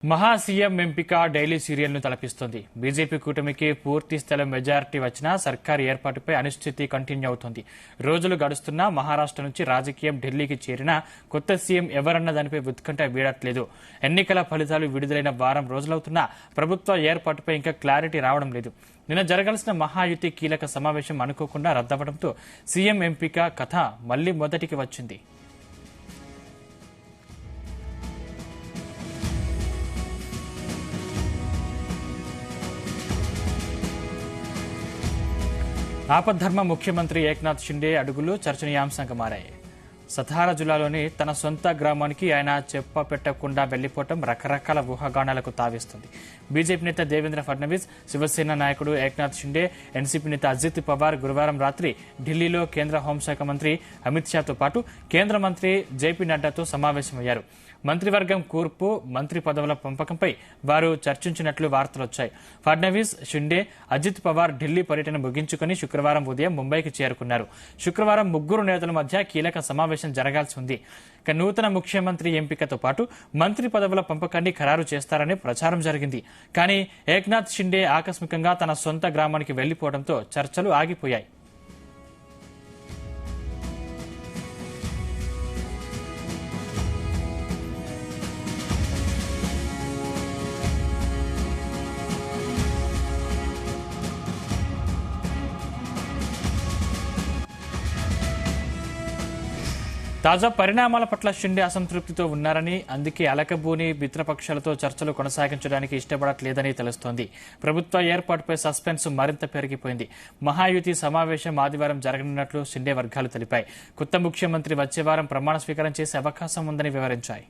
మహా సీఎం ఎంపిక daily సీరియల్ను తలపిస్తోంది. BJP కూటమికి పూర్తి స్థాయి మెజారిటీ వచ్చినా సర్కారు ఏర్పాటుపై అనిశ్చితి కంటిన్యూ అవుతోంది. రోజులు గడుస్తున్నా మహారాష్ట్ర నుంచి రాజకీయం ఢిల్లీకి చేరినా కొత్త సీఎం ఎవరన్న దానిపై ఉత్కంఠ వీడట్లేదు. ఎన్నికల ఫలితాలు విడుదలైన వారం రోజులవుతున్నా ప్రభుత్వ ఏర్పాటుపై ఇంకా క్లారిటీ రావడం లేదు. నిన్న జరగాల్సిన మహాయుతి కీలక సమావేశం అనుకోకుండా రద్దవడంతో సీఎం ఎంపిక కథ మళ్లీ మొదటికి వచ్చింది. ఆపద్ధర్మ ముఖ్యమంత్రి ఏక్నాథ్ షిండే అడుగులు చర్చనీయాంశంగా మారాయి. సతారా జిల్లాలోని తన సొంత గ్రామానికి ఆయన చెప్పపెట్టకుండా వెళ్లిపోవడం రకరకాల ఊహాగానాలకు తావిస్తుంది. బీజేపీ నేత దేవేంద్ర ఫడ్నవీస్, శివసేన నాయకుడు ఏక్నాథ్ షిండే, ఎన్సీపీ నేత అజిత్ పవార్ గురువారం రాత్రి ఢిల్లీలో కేంద్ర హోంశాఖ మంత్రి అమిత్ షాతో పాటు కేంద్ర మంత్రి జేపీ నడ్డాతో సమావేశమయ్యారు. మంత్రివర్గం కూర్పు, మంత్రి పదవుల పంపకంపై వారు చర్చించినట్లు వార్తలొచ్చాయి. ఫడ్నవీస్, షిండే, అజిత్ పవార్ ఢిల్లీ పర్యటన ముగించుకుని శుక్రవారం ఉదయం ముంబైకి చేరుకున్నారు. శుక్రవారం ముగ్గురు నేతల మధ్య కీలక సమావేశం జరగాల్సి ఉంది. నూతన ముఖ్యమంత్రి ఎంపికతో పాటు మంత్రి పదవుల పంపకాన్ని ఖరారు చేస్తారని ప్రచారం జరిగింది. కానీ ఏక్నాథ్ షిండే ఆకస్మికంగా తన సొంత గ్రామానికి వెళ్లిపోవడంతో చర్చలు ఆగిపోయాయి. తాజా పరిణామాల పట్ల షిండే అసంతృప్తితో ఉన్నారని, అందుకే అలకబూని మిత్రపక్షాలతో చర్చలు కొనసాగించడానికి ఇష్టపడట్లేదని తెలుస్తోంది. ప్రభుత్వ ఏర్పాటుపై సస్పెన్స్ మరింత పెరిగిపోయింది. మహాయుతి సమావేశం ఆదివారం జరగనున్నట్లు షిండే వర్గాలు తెలిపాయి. కొత్త ముఖ్యమంత్రి వచ్చే వారం ప్రమాణ స్వీకారం చేసే అవకాశం ఉందని వివరించాయి.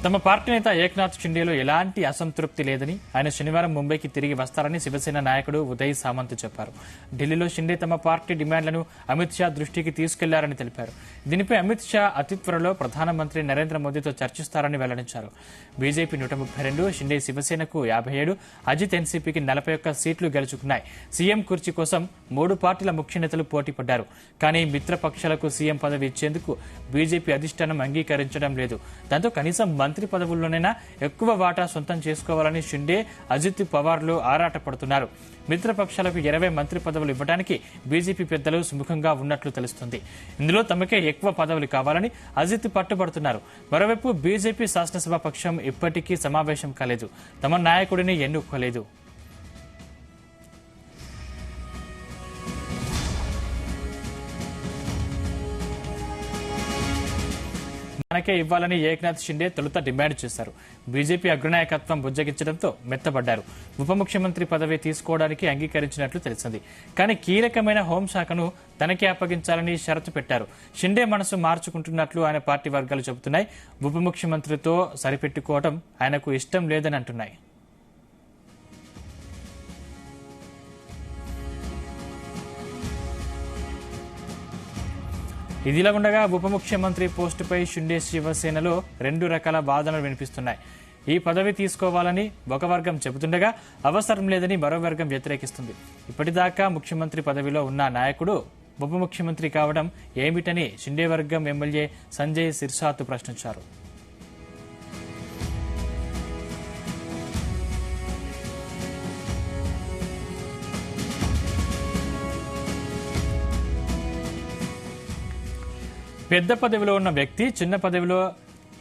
తమ పార్టీ నేత ఏక్నాథ్ షిండేలో ఎలాంటి అసంతృప్తి లేదని, ఆయన శనివారం ముంబైకి తిరిగి వస్తారని శివసేన నాయకుడు ఉదయ్ సామంత్ చెప్పారు. ఢిల్లీలో షిండే తమ పార్టీ డిమాండ్లను అమిత్ షా దృష్టికి తీసుకెళ్లారని తెలిపారు. దీనిపై అమిత్ షా అతి త్వరలో ప్రధానమంత్రి నరేంద్ర మోదీతో చర్చిస్తారని వెల్లడించారు. బీజేపీ 132, షిండే శివసేనకు 57, అజిత్ ఎన్సీపీకి 41 సీట్లు గెలుచుకున్నాయి. సీఎం కుర్చీ కోసం 3 పార్టీల ముఖ్య నేతలు పోటీ పడ్డారు. కానీ మిత్రపక్షాలకు సీఎం పదవి ఇచ్చేందుకు బీజేపీ అధిష్టానం అంగీకరించడం లేదు. దాంతో కనీసం మంత్రి పదవుల్లోనైనా ఎక్కువ వాటా సొంతం చేసుకోవాలని షిండే, అజిత్ పవార్లు ఆరాటపడుతున్నారు. మిత్రపక్షాలకు 20 మంత్రి పదవులు ఇవ్వడానికి బీజేపీ పెద్దలు సుముఖంగా ఉన్నట్లు తెలుస్తుంది. ఇందులో తమకే ఎక్కువ పదవులు కావాలని అజిత్ పట్టుబడుతున్నారు. మరోవైపు బీజేపీ శాసనసభ పక్షం ఇప్పటికీ సమావేశం కాలేదు. తమ నాయకుడిని ఎన్నుకోలేదు. మనకే ఇవ్వాలని ఏక్నాథ్ షిండే తొలుత డిమాండ్ చేశారు. బీజేపీ అగ్రనాయకత్వం బుజ్జగించడంతో మెత్తబడ్డారు. ఉప ముఖ్యమంత్రి పదవి తీసుకోవడానికి అంగీకరించినట్లు తెలిసింది. కానీ కీలకమైన హోంశాఖను తనకే అప్పగించాలని షరతు పెట్టారు. షిండే మనసు మార్చుకుంటున్నట్లు ఆయన పార్టీ వర్గాలు చెబుతున్నాయి. ఉప ముఖ్యమంత్రితో సరిపెట్టుకోవడం ఆయనకు ఇష్టం లేదని అంటున్నాయి. ఇదిలా ఉండగా ఉప ముఖ్యమంత్రి పోస్టుపై షిండే శివసేనలో 2 రకాల వాదనలు వినిపిస్తున్నాయి. ఈ పదవి తీసుకోవాలని ఒక వర్గం చెబుతుండగా అవసరం లేదని మరో వర్గం వ్యతిరేకిస్తుంది. ఇప్పటిదాకా ముఖ్యమంత్రి పదవిలో ఉన్న నాయకుడు ఉప ముఖ్యమంత్రి కావడం ఏమిటని షిండే వర్గం ఎమ్మెల్యే సంజయ్ సిర్సాత్ ప్రశ్నించారు. పెద్ద పదవిలో ఉన్న వ్యక్తి చిన్న పదవిలో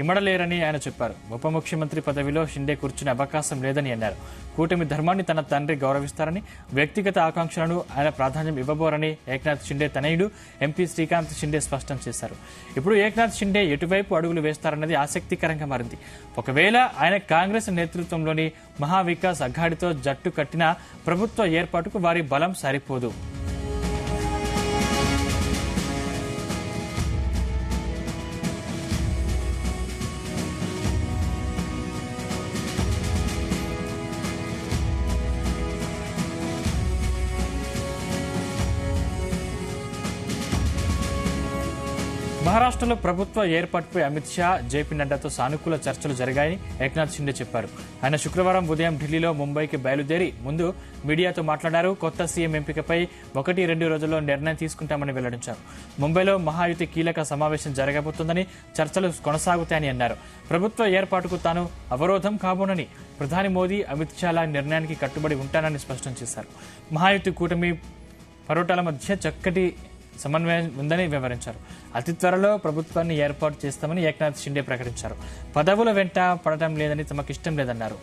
ఇమడలేరని ఆయన చెప్పారు. ఉప ముఖ్యమంత్రి పదవిలో షిండే కూర్చునే అవకాశం లేదని అన్నారు. కూటమి ధర్మాన్ని తన తండ్రి గౌరవిస్తారని, వ్యక్తిగత ఆకాంక్షలను ఆయన ప్రాధాన్యం ఇవ్వబోరని ఏక్నాథ్ షిండే తనయుడు ఎంపీ శ్రీకాంత్ షిండే స్పష్టం చేశారు. ఇప్పుడు ఏక్నాథ్ షిండే ఎటువైపు అడుగులు వేస్తారన్నది ఆసక్తికరంగా మారింది. ఒకవేళ ఆయన కాంగ్రెస్ నేతృత్వంలోని మహావికాస్ అఘాడితో జట్టు కట్టినా ప్రభుత్వ ఏర్పాటుకు వారి బలం సరిపోదు. మహారాష్ట్రలో ప్రభుత్వ ఏర్పాటుపై అమిత్ షా, జేపీ నడ్డాతో సానుకూల చర్చలు జరిగాయని ఏక్నాథ్ షిండే చెప్పారు. ఆయన శుక్రవారం ఉదయం ఢిల్లీలో ముంబైకి బయలుదేరి ముందు మీడియాతో మాట్లాడారు. కొత్త సీఎం ఎంపికపై 1-2 రోజుల్లో నిర్ణయం తీసుకుంటామని వెల్లడించారు. ముంబైలో మహాయుతి కీలక సమావేశం జరగబోతోందని, చర్చలు కొనసాగుతాయని అన్నారు. ప్రభుత్వ ఏర్పాటుకు తాను అవరోధం కాబోనని ప్రధాని మోదీ, అమిత్ షాల నిర్ణయానికి కట్టుబడి ఉంటానని స్పష్టం చేశారు. మహాయుతి కూటమి పరోటాల మధ్య చక్కటి సమన్వయం ఉందని వివరించారు. అతి త్వరలో ప్రభుత్వాన్ని ఏర్పాటు చేస్తామని ఏక్నాథ్ షిండే ప్రకటించారు. పదవుల వెంట పడటం లేదని తమకిష్టం లేదన్నారు.